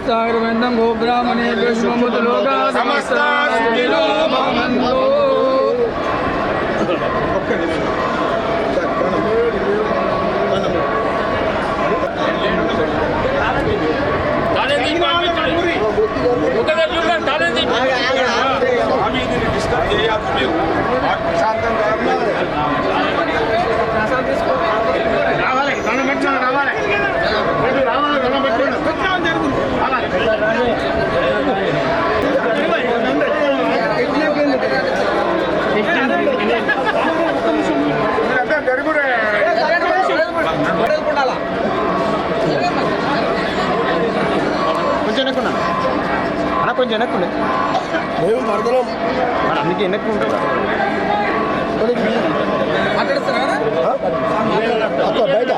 सागरवन्दं गोब्राह्मणे विश्वमुद्लोका समस्ता सुखिनो भवन्तु। కొంచెం వెనక్కుండే మేము మరదలం అందుకే వెనక్కు ఉంటాం బయట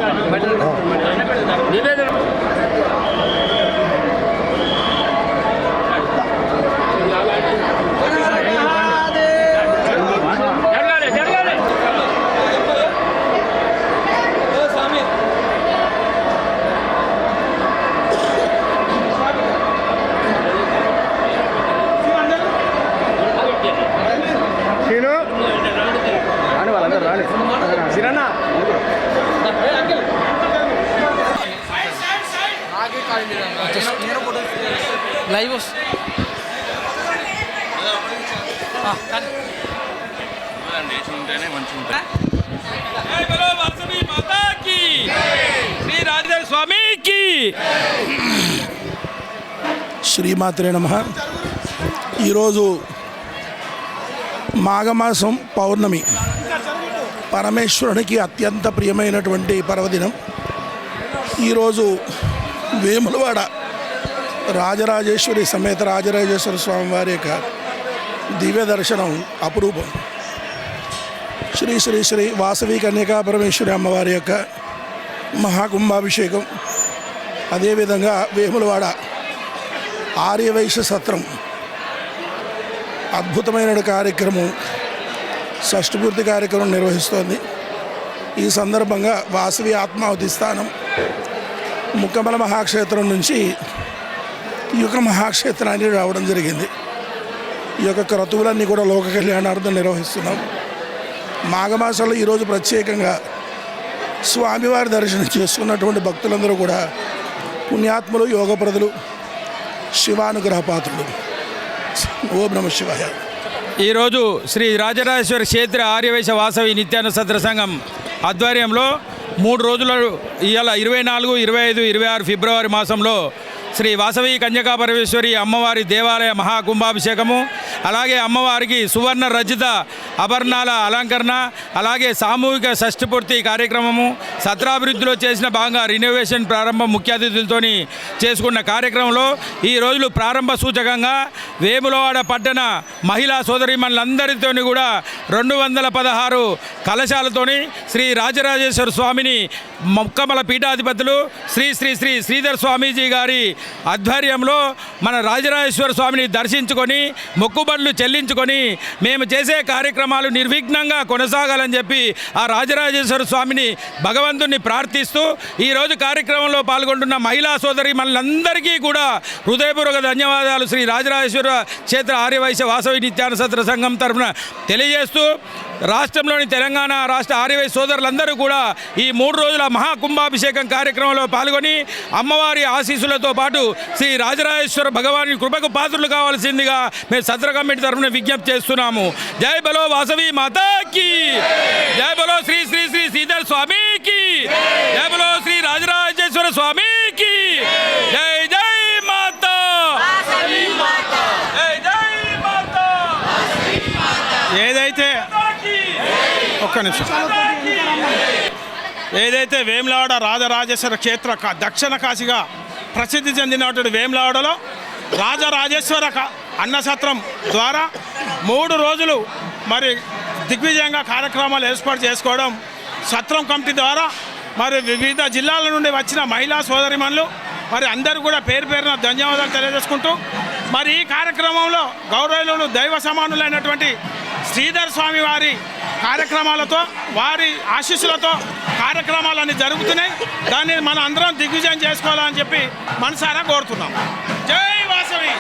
लाइव स्वामी की శ్రీమాత్రే నమః. ఈరోజు మాఘమాసం పౌర్ణమి, పరమేశ్వరునికి అత్యంత ప్రియమైనటువంటి పర్వదినం. ఈరోజు వేములవాడ రాజరాజేశ్వరి సమేత రాజరాజేశ్వర స్వామి వారి యొక్క దివ్య దర్శనం అపురూపం. శ్రీ శ్రీ శ్రీ వాసవి కన్యకా పరమేశ్వరి అమ్మవారి యొక్క మహాకుంభాభిషేకం, అదేవిధంగా వేములవాడ ఆర్యవైశ్య సత్రం అద్భుతమైన కార్యక్రమం, షష్ఠపూర్తి కార్యక్రమం నిర్వహిస్తోంది. ఈ సందర్భంగా వాసవి ఆత్మావతి స్థానం ముక్కమల మహాక్షేత్రం నుంచి ఈ యొక్క మహాక్షేత్రానికి రావడం జరిగింది. ఈ యొక్క క్రతువులన్నీ కూడా లోక కళ్యాణార్థం నిర్వహిస్తున్నాం. మాఘమాసంలో ఈరోజు ప్రత్యేకంగా స్వామివారి దర్శనం చేసుకున్నటువంటి భక్తులందరూ కూడా పుణ్యాత్ములు, యోగప్రదులు, శివానుగ్రహ పాత్రులు. ఓం నమః శివాయ. ఈరోజు శ్రీ రాజరాజేశ్వర క్షేత్ర ఆర్యవైశ్య వాసవి నిత్యానుసత్ర సంఘం ఆధ్వర్యంలో 3 రోజులు ఇవాళ 24, 25, 26 ఫిబ్రవరి మాసంలో శ్రీ వాసవి కన్యకా పరమేశ్వరి అమ్మవారి దేవాలయ మహాకుంభాభిషేకము, అలాగే అమ్మవారికి సువర్ణ రజిత ఆభరణాల అలంకరణ, అలాగే సామూహిక షష్ఠపూర్తి కార్యక్రమము, సత్రాభివృద్ధిలో చేసిన భాగంగా రినోవేషన్ ప్రారంభం ముఖ్య అతిథులతో చేసుకున్న కార్యక్రమంలో ఈ రోజులు ప్రారంభ సూచకంగా వేములవాడ పట్టణ మహిళా సోదరీమణులందరితో కూడా 216 కలశాలతోని శ్రీ రాజరాజేశ్వర స్వామిని ముక్కమల పీఠాధిపతులు శ్రీ శ్రీ శ్రీ శ్రీధర్ స్వామీజీ గారి ఆధ్వర్యంలో మన రాజరాజేశ్వర స్వామిని దర్శించుకొని మొక్కుబడులు చెల్లించుకొని మేము చేసే కార్యక్రమాలు నిర్విఘ్నంగా కొనసాగాలని చెప్పి ఆ రాజరాజేశ్వర స్వామిని భగవంతుని ప్రార్థిస్తూ ఈరోజు కార్యక్రమంలో పాల్గొంటున్న మహిళా సోదరి మనందరికీ కూడా హృదయపూర్వక ధన్యవాదాలు శ్రీ రాజరాజేశ్వర క్షేత్ర ఆర్యవైశ్య వాసవి నిత్యానుసత్ర సంఘం తరఫున తెలియజేస్తూ రాష్ట్రంలోని తెలంగాణ రాష్ట్ర ఆర్యవైశ్య సోదరులందరూ కూడా ఈ 3 రోజుల మహాకుంభాభిషేకం కార్యక్రమంలో పాల్గొని అమ్మవారి ఆశీస్సులతో పాటు శ్రీ రాజరాజేశ్వర భగవాని కృపకు పాత్రులు కావాల్సిందిగా మేము సత్ర కమిటీ తరఫున విజ్ఞప్తి చేస్తున్నాము. జై బలో వాసవి మాతాకి, జై బలో శ్రీ శ్రీ శ్రీ శ్రీధర్ స్వామికి, జై బలో శ్రీ రాజరాజేశ్వర స్వామికి, జై జై మాతా, జై జై మాతా. ఏదైతే ఒక్క నిమిషం, ఏదైతే వేములవాడ రాజరాజేశ్వర క్షేత్ర దక్షిణ కాశీగా ప్రసిద్ధి చెందినటువంటి వేములవాడలో రాజరాజేశ్వర అన్నసత్రం ద్వారా 3 రోజులు మరి దిగ్విజయంగా కార్యక్రమాలు ఏర్పాటు చేసుకోవడం, సత్రం కమిటీ ద్వారా మరి వివిధ జిల్లాల నుండి వచ్చిన మహిళా సోదరిమణులు మరి అందరూ కూడా పేరు పేరున ధన్యవాదాలు తెలియజేసుకుంటూ మరి ఈ కార్యక్రమంలో గౌరవులు దైవ సమానులైనటువంటి శ్రీధర్ స్వామి వారి కార్యక్రమాలతో వారి ఆశీస్సులతో కార్యక్రమాలన్నీ జరుగుతున్నాయి. దాన్ని మనం అందరం దిగ్విజయం చేసుకోవాలని చెప్పి మనసారా కోరుతున్నాం. జై వాసవి.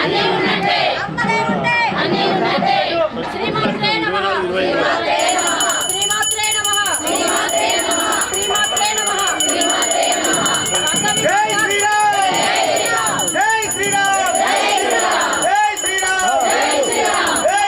అన్నీ ఉన్నట్టే అమ్మలే ఉంటే అన్నీ ఉన్నట్టే శ్రీమాత్రే నమః శ్రీమాత్రే నమః శ్రీమాత్రే నమః శ్రీమాత్రే నమః శ్రీమాత్రే నమః శ్రీమాత్రే నమః జై శ్రీరామ్ జై శ్రీరామ్ జై శ్రీరామ్ జై శ్రీరామ్ జై శ్రీరామ్ జై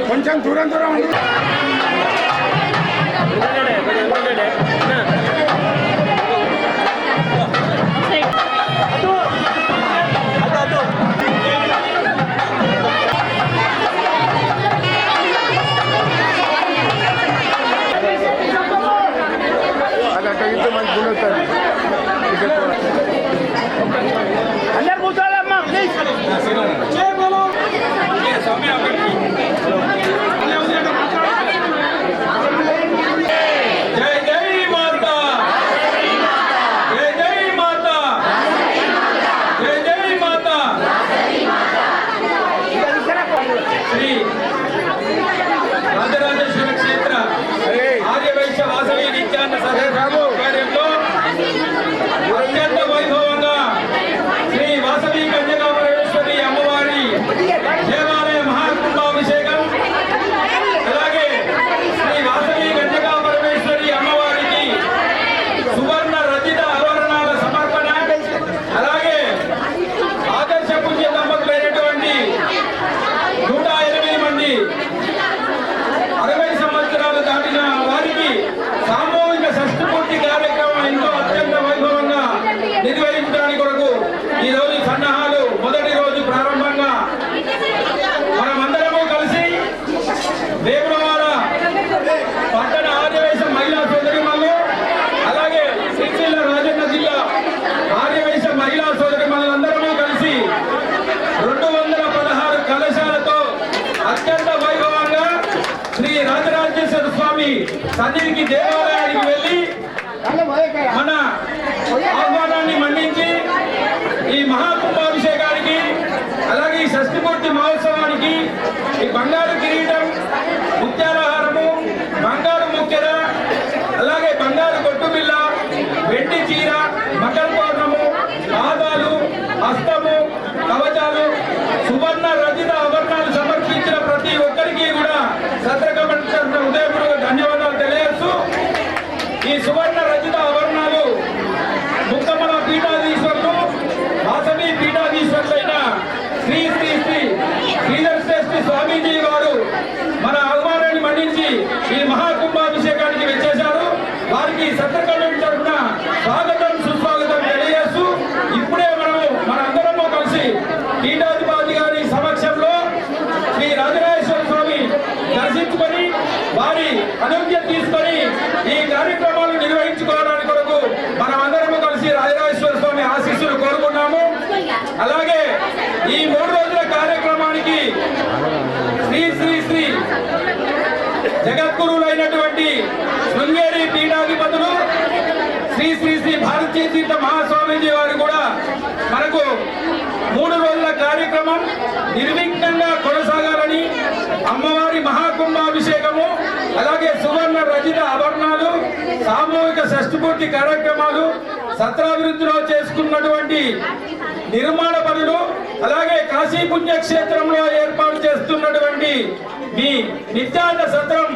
కొంచెం దూరం దూరం ఉండు. అందరు కూర్చోవాలమ్మా ప్లీజ్. జై జై మాతా జై జై మాతా జై జై మాతా శ్రీ రాజరాజేశ్వర క్షేత్ర ఆర్యవైశ్య వాసవి నిత్యాన్న కార్యంలో అత్యంత వైభవంగా శ్రీ వాసవి కన్యకాపరమేశ్వరి అమ్మవారి దేవాలయ మహాకుంభాభిషేకం, అలాగే శ్రీ వాసవి కన్యకాపరమేశ్వరి అమ్మవారికి సువర్ణ రచిత ఆభరణాల సమర్పణ, అలాగే ఆదర్శ పుణ్య దంపతులైనటువంటి 108 మంది 60 సంవత్సరాలు దాటిన వారికి సామూహిక షష్ఠి పూర్తి కార్యక్రమం ఎంతో అత్యంత వైభవంగా నిర్వహించడానికి కొరకు ఈ రోజు సన్నాహాలు మొదటి రోజు ప్రారంభంగా మనమందరము కలిసి వేములవాడ పట్టణ ఆర్యవైశ్య మహిళా సోదరిమణులు, అలాగే సిరిసిల్ల రాజన్న జిల్లా ఆర్యవైశ్య మహిళా సోదరిమణులందరము కలిసి 216 కలశాలతో అత్యంత వైభవంగా శ్రీ రాజరాజేశ్వర స్వామి సన్నిధికి దేవాలయానికి వెళ్ళి మన ఆహ్వానాన్ని మన్నించి ఈ మహాకుంభాభిషేకానికి, అలాగే ఈ షష్ఠిపూర్తి మహోత్సవానికి ఈ బంగారు కిరీటం, ముత్యాలహారము, బంగారు ముక్కెర, అలాగే బంగారు కొట్టు బిల్ల, వెండి చీర, మకర తోరణము, పాదాలు, హస్తము, కవచాలు, సువర్ణ రచిత ఆభరణాలు సమర్పించిన ప్రతి ఒక్కరికి కూడా సత్రకమంత్ర హృదయపూర్వక ధన్యవాదాలు తెలియజేస్తూ, ఈ సువర్ణ రచిత ఆభరణాలు ముక్కమల పీఠాధీశ్వరులు వాసవి పీఠాధీశ్వరులైన శ్రీ శ్రీ శ్రీ శ్రీధర్ శ్రేష్ఠి స్వామీజీ వారు మన ఆహ్వానాన్ని మన్నించి ఈ మహాకుంభాభిషేకానికి వచ్చేశారు. వారికి సత్రకమిటీ తరఫున స్వాగతం సుస్వాగతం తెలియజేస్తూ, ఇప్పుడే మనందరము కలిసి పీఠాధిపతి గారి సమక్షంలో శ్రీ రాజరాజేశ్వర స్వామి దర్శించుకొని వారి అనుజ్ఞ తీసుకొని ఈ కార్యక్రమాలు నిర్వహించుకోవడానికి కొరకు మనమందరము కలిసి రాజరాజేశ్వర స్వామి ఆశీస్సులు కోరుకున్నాము. అలాగే ఈ 3 రోజుల కార్యక్రమానికి శ్రీ శ్రీ శ్రీ జగద్గురువులైనటువంటి శృంగేరి పీఠాధిపతులు శ్రీ శ్రీ శ్రీ భారతీయ తీర్థ మహాస్వామీజీ వారు కూడా మనకు 3 రోజుల కార్యక్రమం నిర్విఘ్నంగా కొనసాగాలని, అమ్మవారి మహాకుంభాభిషేకము, అలాగే సువర్ణ రచిత ఆభరణాలు, సామూహిక షష్ఠిపూర్తి కార్యక్రమాలు సత్రాభివృద్ధిలో చేసుకున్నటువంటి నిర్మాణ పనులు, అలాగే కాశీ పుణ్యక్షేత్రంలో ఏర్పాటు చేస్తున్నటువంటి మీ నిత్యాన్న సత్రం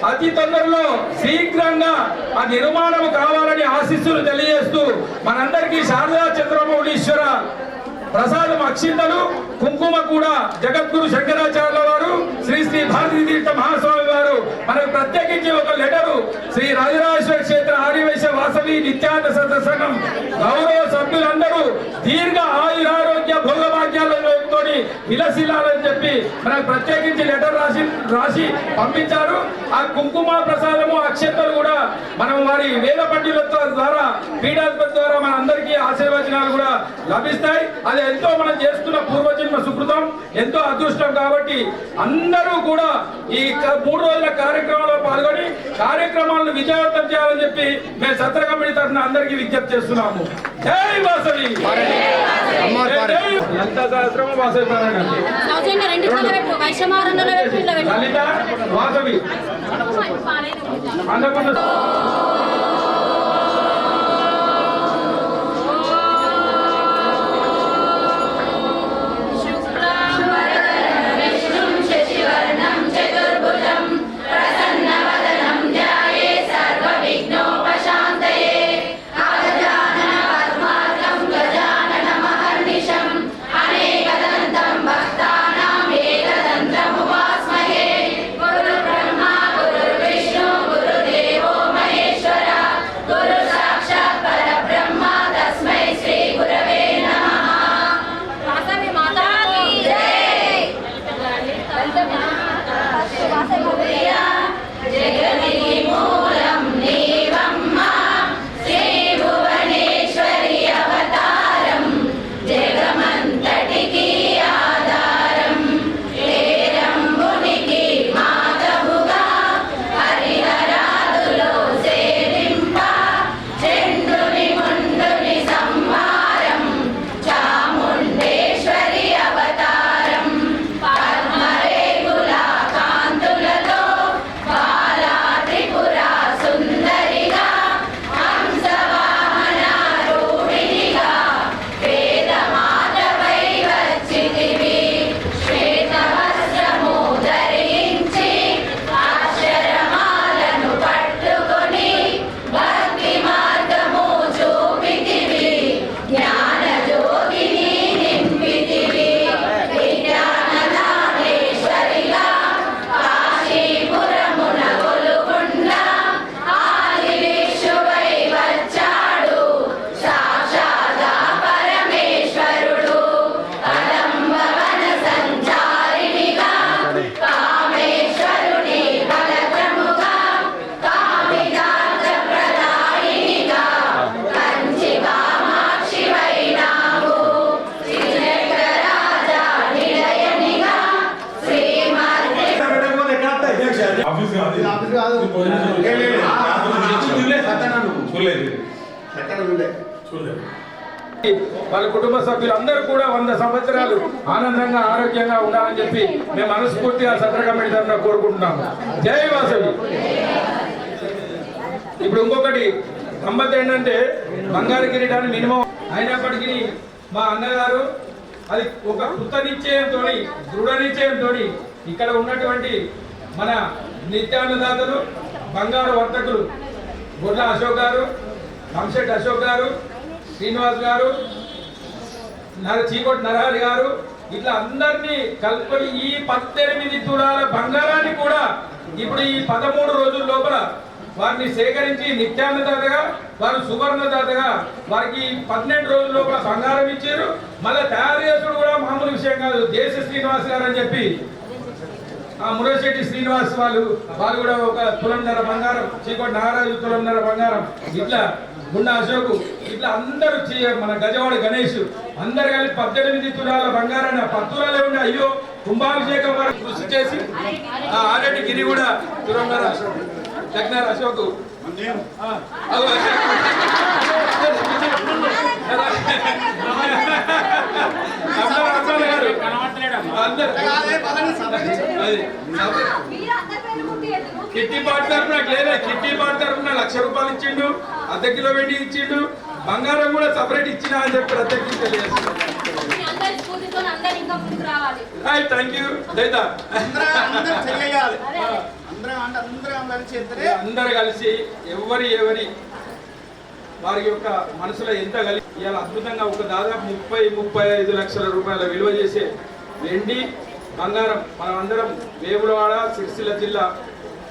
అతి తొందరలో శీఘ్రంగా ఆ నిర్మాణం కావాలని ఆశీస్సులు తెలియజేస్తూ మనందరికీ శారదా చంద్రమౌళీశ్వర ప్రసాదం అక్షింతలు కుంకుమ కూడా జగద్గురు శంకరాచార్యుల వారు శ్రీ శ్రీ భారతీ తీర్థ మహాస్వామి వారు మనకు ప్రత్యేకించి ఒక లెటరు శ్రీ రాజరాజేశ్వర క్షేత్ర ఆర్యవైశ్య వాసవి నిత్యాన్న సత్సంగం గౌరవ సభ్యులందరూ దీర్ఘ ఆయురారోగ్య భోగభాగ్యాలతో విలసిల్లాలని చెప్పి మనకు ప్రత్యేకించి లెటర్ రాసి పంపించారు. ఆ కుంకుమ ప్రసాదము అక్షంతలు కూడా మనం వారి వేద పండితుల ద్వారా పీఠాధిపతి ద్వారా మన అందరికీ ఆశీర్వచనాలు కూడా లభిస్తాయి. అది ఎంతో మనం చేస్తున్న పూర్వజన్మ సుకృతం, ఎంతో అదృష్టం. కాబట్టి అందరూ కూడా ఈ 3 రోజుల కార్యక్రమంలో పాల్గొని కార్యక్రమాలను విజయవంతం చేయాలని చెప్పి మేము సత్ర కమిటీ తరఫున అందరికీ విజ్ఞప్తి చేస్తున్నాము. జై వాసవి. లలిత సహస్రము వాసవి పారాయణ. లలిత వాసవి అన్నపూర్ణ. వాళ్ళ కుటుంబ సభ్యులందరూ కూడా 100 సంవత్సరాలు ఆనందంగా ఆరోగ్యంగా ఉండాలని చెప్పి మేము మనస్ఫూర్తిగా సత్ర కమిటీ తరఫున కోరుకుంటున్నాము. జై వాసవి. ఇప్పుడు ఇంకొకటి గమ్మత్ ఏంటంటే బంగారు కిరీటాన్ని మినిమం అయినప్పటికీ మా అన్నగారు అది ఒక కృత నిశ్చయంతో దృఢ నిశ్చయంతో ఇక్కడ ఉన్నటువంటి మన నిత్యాన్నదాతలు బంగారు వర్తకులు గొడ్ల అశోక్ గారు, కంశెట్ అశోక్ గారు, శ్రీనివాస్ గారు, చీకోటి నరహరి గారు, ఇట్లా అందరినీ కలుపుకొని ఈ 18 తులాల బంగారాన్ని కూడా ఇప్పుడు ఈ 13 రోజుల లోపల వారిని సేకరించి నిత్యాన్నదాతగా వారు సువర్ణదాతగా వారికి 12 రోజుల లోపల బంగారం ఇచ్చారు. మళ్ళీ తయారు చేసుడు కూడా మామూలు విషయం కాదు. దేశ శ్రీనివాస్ గారు అని చెప్పి మురశెట్టి శ్రీనివాస్ వాళ్ళు కూడా ఒక తులంన్నర బంగారం, చీకోటి నాగరాజు తులంన్నర బంగారం, ఇట్లా గుండ అశోకు, ఇట్లా అందరూ మన గజవాడ గణేష్ అందరు కలిపి 18 తులాల బంగారాన్ని 10 తులాలే ఉండే. అయ్యో కుంభాభిషేకం వరకు కృషి చేసి ఆరెడ్డి గిరి కూడా తులంన్నర అశోక్, జగ్నర్ అశోక్, కిట్టి పాటు తరఫున కిట్టి పాటు తరఫున 1,00,000 రూపాయలు ఇచ్చిండు, 1/2 కిలో వెండి ఇచ్చిండు, బంగారం కూడా సపరేట్ ఇచ్చినా అని చెప్పి ప్రత్యేకించి తెలియజేస్తున్నాను. మీ అందరి స్ఫూర్తితో అందరు ఇంకా ముందుకు రావాలి. Thank you Daida. అందరూ అందరు కలిసి ఎవరి వారి యొక్క మనసులో ఎంత కలిసి ఇవాళ అద్భుతంగా ఒక దాదాపు 30-35 లక్షల రూపాయల విలువ చేసే వెండి బంగారం మనం అందరం వేములవాడ సిరిసిల్ల జిల్లా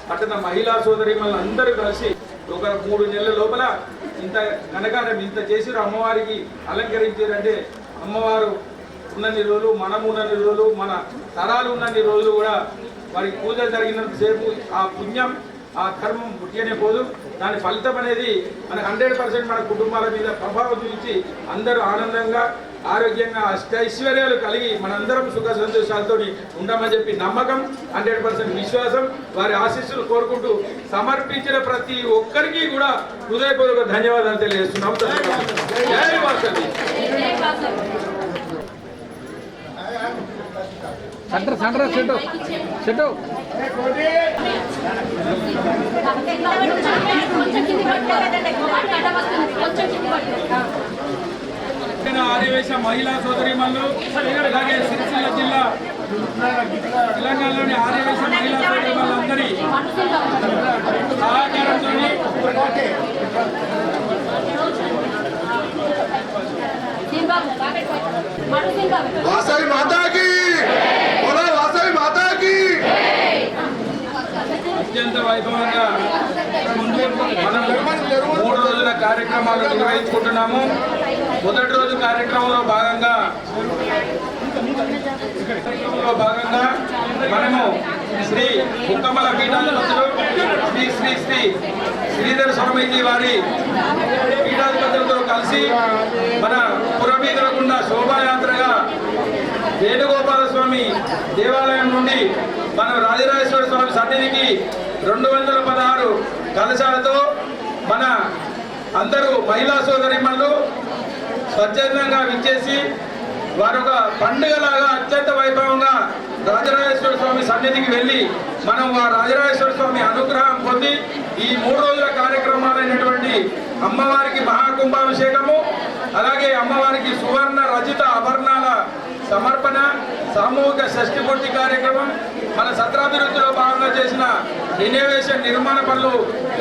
పట్టణ మహిళా సోదరిమణులు అందరూ కలిసి ఒక 3 నెలల లోపల ఇంత ఘనకారం ఇంత చేసి అమ్మవారికి అలంకరించారంటే అమ్మవారు ఉన్నన్ని రోజులు మనం ఉన్నన్ని రోజులు మన తరాలు ఉన్నన్ని రోజులు కూడా వారికి పూజలు జరిగినంత సేపు ఆ పుణ్యం ఆ ధర్మం పుట్టినే పోదు. దాని ఫలితం అనేది మనకు 100% మన కుటుంబాల మీద ప్రభావం చూపించి అందరూ ఆనందంగా ఆరోగ్యంగా అష్టైశ్వర్యాలు కలిగి మనందరం సుఖ సంతోషాలతో ఉంటామని చెప్పి నమ్మకం, 100% విశ్వాసం, వారి ఆశీస్సులు కోరుకుంటూ సమర్పించిన ప్రతి ఒక్కరికి కూడా హృదయపూర్వక ధన్యవాదాలు తెలియజేస్తున్నాం. జై వాసవి. కొంచెం కింది పట్టుకోలేదండి, కొంచెం కింది పట్టుకో. ఆదివేశ మహిళా సోదరిమణులు అలాగే సిరిసిల్ల జిల్లా తెలంగాణలోని ఆదివేశ మహిళా సోదరిమణులందరి సహకారంతో వాసవి మాతాకి బోలో వాసవి మాతాకి అత్యంత వైభవంగా మనం 3 రోజుల కార్యక్రమాలు నిర్వహించుకుంటున్నాము. మొదటి రోజు కార్యక్రమంలో భాగంగా మనము శ్రీ ముక్కమల పీఠాధిపతులు శ్రీ శ్రీ శ్రీ శ్రీధర స్వామీజీ వారి పీఠాధిపతులతో కలిసి మన పురమీదరకుండా శోభాయాత్రగా వేణుగోపాల స్వామి దేవాలయం నుండి మన రాజరాజేశ్వర స్వామి సన్నిధికి 216 కలశాలతో మన అందరూ మహిళా సోదరిమణులు స్వచ్ఛందంగా విచ్చేసి వారొక పండుగలాగా అత్యంత వైభవంగా రాజరాజేశ్వర స్వామి సన్నిధికి వెళ్ళి మనం ఆ రాజరాజేశ్వర స్వామి అనుగ్రహం పొంది ఈ 3 రోజుల కార్యక్రమాలైనటువంటి అమ్మవారికి మహాకుంభాభిషేకము, అలాగే అమ్మవారికి సువర్ణ రచిత ఆభరణాల సమర్పణ, సామూహిక షష్ఠి పూర్తి కార్యక్రమం, మన సత్రాభివృద్ధిలో భాగంగా చేసిన రినోవేషన్ నిర్మాణ పనులు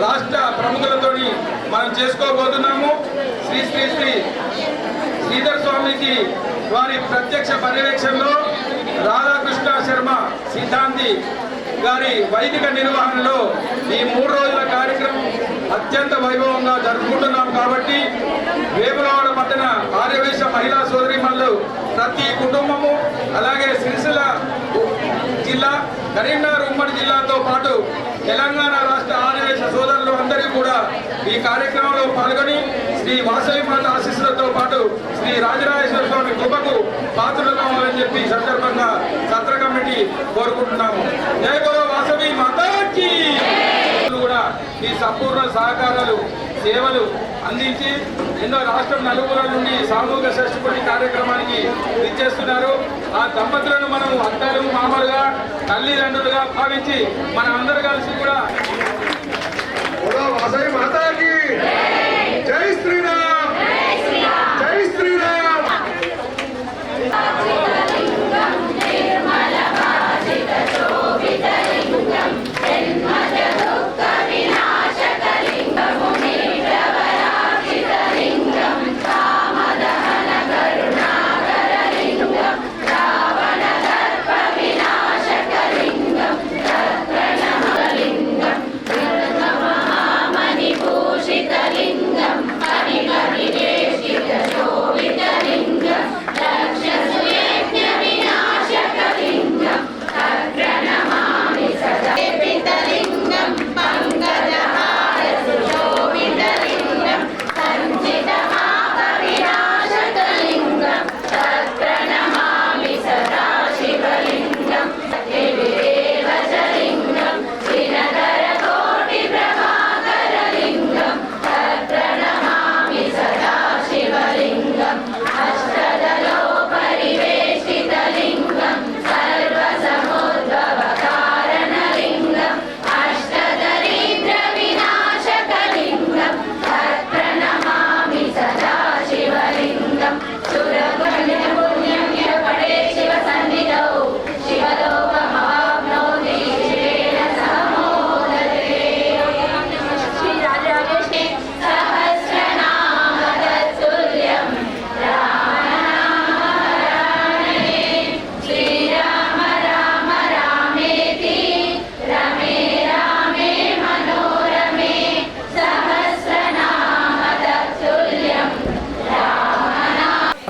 రాష్ట్ర ప్రముఖులతోని మనం చేసుకోబోతున్నాము. శ్రీ శ్రీ శ్రీ శ్రీధర స్వామికి వారి ప్రత్యక్ష పర్యవేక్షణలో రాధాకృష్ణ శర్మ సిద్ధాంతి గారి వైదిక నిర్వహణలో ఈ 3 రోజుల కార్యక్రమం అత్యంత వైభవంగా జరుపుకుంటున్నాం. కాబట్టి వేములవాడ పట్టణ ఆర్యవేశ మహిళా సోదరిమణులు ప్రతి కుటుంబము, అలాగే సిరిసిల్ల జిల్లా, కరీంనగర్ ఉమ్మడి జిల్లాతో పాటు తెలంగాణ రాష్ట్ర ఆర్యవేశ సోదరులు అందరూ కూడా ఈ కార్యక్రమంలో పాల్గొని శ్రీ వాసవి మాత ఆశీస్సులతో పాటు శ్రీ రాజరాజేశ్వర స్వామి కృపకు పాత్రలు కావాలని చెప్పి సందర్భంగా సత్ర కమిటీ కోరుకుంటున్నాము. జై బోలో వాసవి మాతాకి. కూడా ఈ సంపూర్ణ సహకారాలు సేవలు అందించి ఎన్నో రాష్ట్రం నలుగుల నుండి సామూహిక షష్ఠి కార్యక్రమానికి ఇచ్చేస్తున్నారు. ఆ దంపతులను మనం అత్తలు మామలుగా తల్లిదండ్రులుగా భావించి మనం అందరూ కలిసి కూడా బోలో వాసవి మాతాకి జై శ్రీరామ్ జై శ్రీరామ్. మణిభూషితలింగం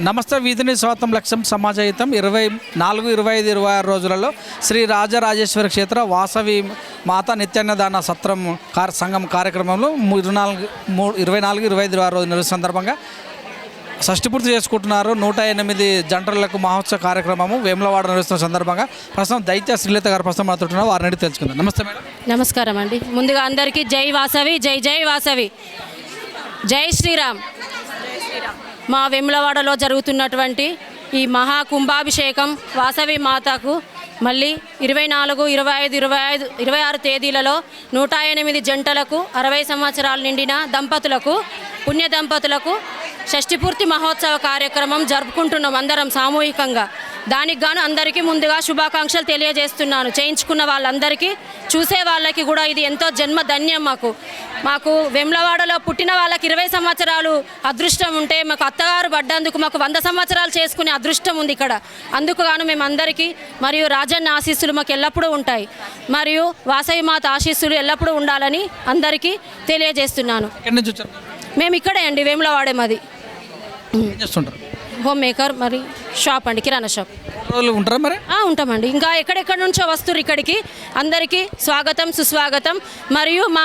నమస్తే వీధిని స్వాతం లక్ష్యం సమాజహితం 24, 25, 26 రోజులలో శ్రీ రాజరాజేశ్వర క్షేత్ర వాసవి మాతా నిత్యాన్నదాన సత్రం సంఘం కార్యక్రమంలో 24, 25, 26 రోజుల సందర్భంగా షష్ఠి పూర్తి చేసుకుంటున్నారు. 108 జంటలకు మహోత్సవ కార్యక్రమము వేములవాడ నిర్వహిస్తున్న సందర్భంగా ప్రస్తుతం దైత్య శ్రీలత గారు ప్రస్తుతం మాట్లాడుతున్నారు. వారిని అడిగి తెలుసుకుందాం. నమస్తే మేడం. నమస్కారం అండి. ముందుగా అందరికీ జై వాసవి, జై జై వాసవి, జై శ్రీరామ్. మా వేములవాడలో జరుగుతున్నటువంటి ఈ మహా కుంభాభిషేకం వాసవి మాతకు మళ్ళీ 24, 25, 26 తేదీలలో 108 జంటలకు 60 సంవత్సరాలు నిండిన దంపతులకు, పుణ్య దంపతులకు షష్ఠిపూర్తి మహోత్సవ కార్యక్రమం జరుపుకుంటున్నాం అందరం సామూహికంగా. దానికి గాను అందరికీ ముందుగా శుభాకాంక్షలు తెలియజేస్తున్నాను. చేయించుకున్న వాళ్ళందరికీ, చూసే వాళ్ళకి కూడా ఇది ఎంతో జన్మధన్యం. మాకు వేములవాడలో పుట్టిన వాళ్ళకి 20 సంవత్సరాలు అదృష్టం ఉంటే, మాకు అత్తగారు పడ్డందుకు మాకు 100 సంవత్సరాలు చేసుకునే అదృష్టం ఉంది ఇక్కడ. అందుకు గాను మేము అందరికీ మరియు రాజన్న ఆశీస్సులు మాకు ఎల్లప్పుడూ ఉంటాయి, మరియు వాసవి మాత ఆశీస్సులు ఎల్లప్పుడూ ఉండాలని అందరికీ తెలియజేస్తున్నాను. ఎక్కడి నుంచి వచ్చారు? మేము ఇక్కడే అండి, వేములవాడే మాది. ఏం చేస్తుంటారు? హోమ్ మేకర్, మరి షాప్ అండి, కిరాణా షాప్. రోజులు ఉంటారా మరి? ఉంటామండి. ఇంకా ఎక్కడెక్కడి నుంచో వస్తున్నారు ఇక్కడికి. అందరికీ స్వాగతం, సుస్వాగతం. మరియు మా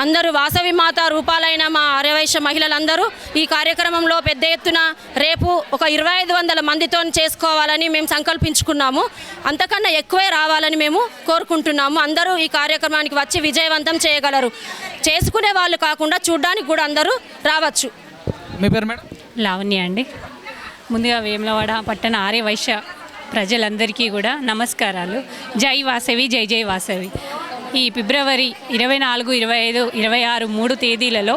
అందరూ వాసవి మాత రూపాలైన మా ఆర్యవైశ్య మహిళలందరూ ఈ కార్యక్రమంలో పెద్ద ఎత్తున రేపు ఒక 2500 మందితో చేసుకోవాలని మేము సంకల్పించుకున్నాము. అంతకన్నా ఎక్కువే రావాలని మేము కోరుకుంటున్నాము. అందరూ ఈ కార్యక్రమానికి వచ్చి విజయవంతం చేయగలరు. చేసుకునే వాళ్ళు కాకుండా చూడడానికి కూడా అందరూ రావచ్చు. మీ పేరు మేడం? లావణ్య అండి. ముందుగా వేములవాడ పట్టణ ఆర్యవైశ్య ప్రజలందరికీ కూడా నమస్కారాలు. జై వాసవి, జై జై వాసవి. ఈ ఫిబ్రవరి 24, 25, 26, 3 తేదీలలో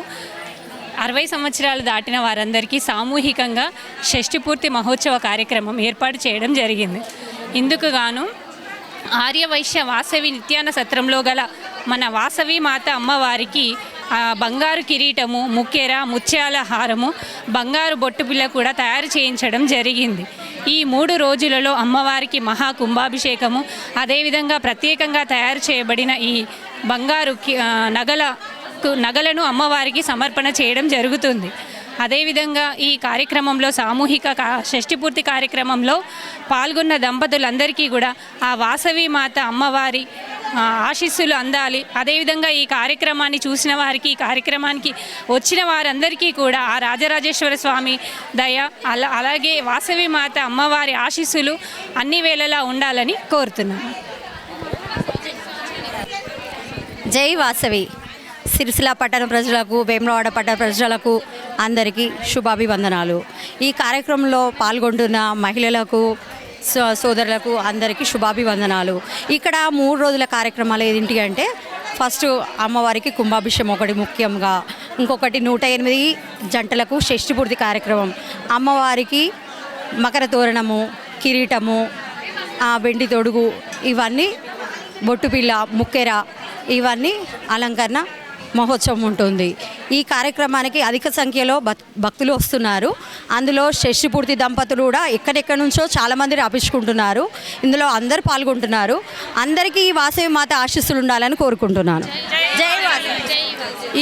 60 సంవత్సరాలు దాటిన వారందరికీ సామూహికంగా షష్ఠిపూర్తి మహోత్సవ కార్యక్రమం ఏర్పాటు చేయడం జరిగింది. ఇందుకు గాను ఆర్యవైశ్య వాసవి నిత్యాన్న సత్రంలో గల మన వాసవి మాత అమ్మవారికి బంగారు కిరీటము, ముక్కెర, ముత్యాల హారము, బంగారు బొట్టు పిల్ల కూడా తయారు చేయించడం జరిగింది. ఈ 3 రోజులలో అమ్మవారికి మహా కుంభాభిషేకము, అదేవిధంగా ప్రత్యేకంగా తయారు చేయబడిన ఈ బంగారు నగలను అమ్మవారికి సమర్పణ చేయడం జరుగుతుంది. అదేవిధంగా ఈ కార్యక్రమంలో సామూహిక షష్ఠిపూర్తి కార్యక్రమంలో పాల్గొన్న దంపతులందరికీ కూడా ఆ వాసవి మాత అమ్మవారి ఆశీస్సులు అందాలి. అదేవిధంగా ఈ కార్యక్రమాన్ని చూసిన వారికి, ఈ కార్యక్రమానికి వచ్చిన వారందరికీ కూడా ఆ రాజరాజేశ్వర స్వామి దయ, అలాగే వాసవి మాత అమ్మవారి ఆశీస్సులు అన్ని వేళలా ఉండాలని కోరుతున్నాను. జై వాసవి. సిరిసిల్ల పట్టణ ప్రజలకు, వేములవాడ పట్టణ ప్రజలకు అందరికీ శుభాభివందనాలు. ఈ కార్యక్రమంలో పాల్గొంటున్న మహిళలకు, సోదరులకు అందరికీ శుభాభివందనాలు. ఇక్కడ 3 రోజుల కార్యక్రమాలు ఏంటి అంటే, ఫస్ట్ అమ్మవారికి కుంభాభిషేకం ఒకటి ముఖ్యంగా, ఇంకొకటి 108 జంటలకు షష్ఠిపూర్తి కార్యక్రమం, అమ్మవారికి మకర తోరణము, కిరీటము, వెండి తొడుగు, ఇవన్నీ బొట్టుపిల్ల, ముక్కెర, ఇవన్నీ అలంకరణ మహోత్సవం ఉంటుంది. ఈ కార్యక్రమానికి అధిక సంఖ్యలో భక్తులు వస్తున్నారు. అందులో షష్ఠిపూర్తి దంపతులు కూడా ఎక్కడెక్కడి నుంచో చాలామంది రాపించుకుంటున్నారు. ఇందులో అందరూ పాల్గొంటున్నారు. అందరికీ ఈ వాసవి మాత ఆశీస్సులు ఉండాలని కోరుకుంటున్నాను. జై వాసవి.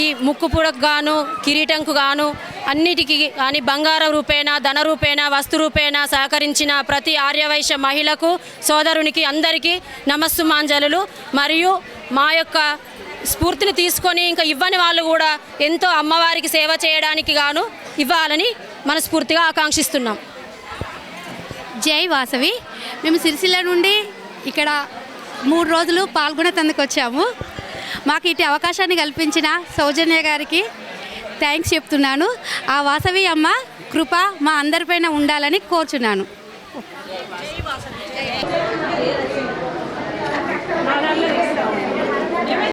ఈ ముక్కుపుడకు గాను, కిరీటంకు గాను, అన్నిటికీ కానీ బంగార రూపేణ, ధన రూపేణ, వస్తు రూపేణ సహకరించిన ప్రతి ఆర్యవైశ్య మహిళకు, సోదరునికి అందరికీ నమస్సుమాంజలు. మరియు మా యొక్క స్ఫూర్తిని తీసుకొని ఇంకా ఇవ్వని వాళ్ళు కూడా ఎంతో అమ్మవారికి సేవ చేయడానికి గాను ఇవ్వాలని మనస్ఫూర్తిగా ఆకాంక్షిస్తున్నాం. జై వాసవి. మేము సిరిసిల్ల నుండి ఇక్కడ 3 రోజులు పాల్గొనేందుకు వచ్చాము. మాకు ఇటు అవకాశాన్ని కల్పించిన సౌజన్య గారికి థ్యాంక్స్ చెప్తున్నాను. ఆ వాసవి అమ్మ కృప మా అందరిపైన ఉండాలని కోరుచున్నాను.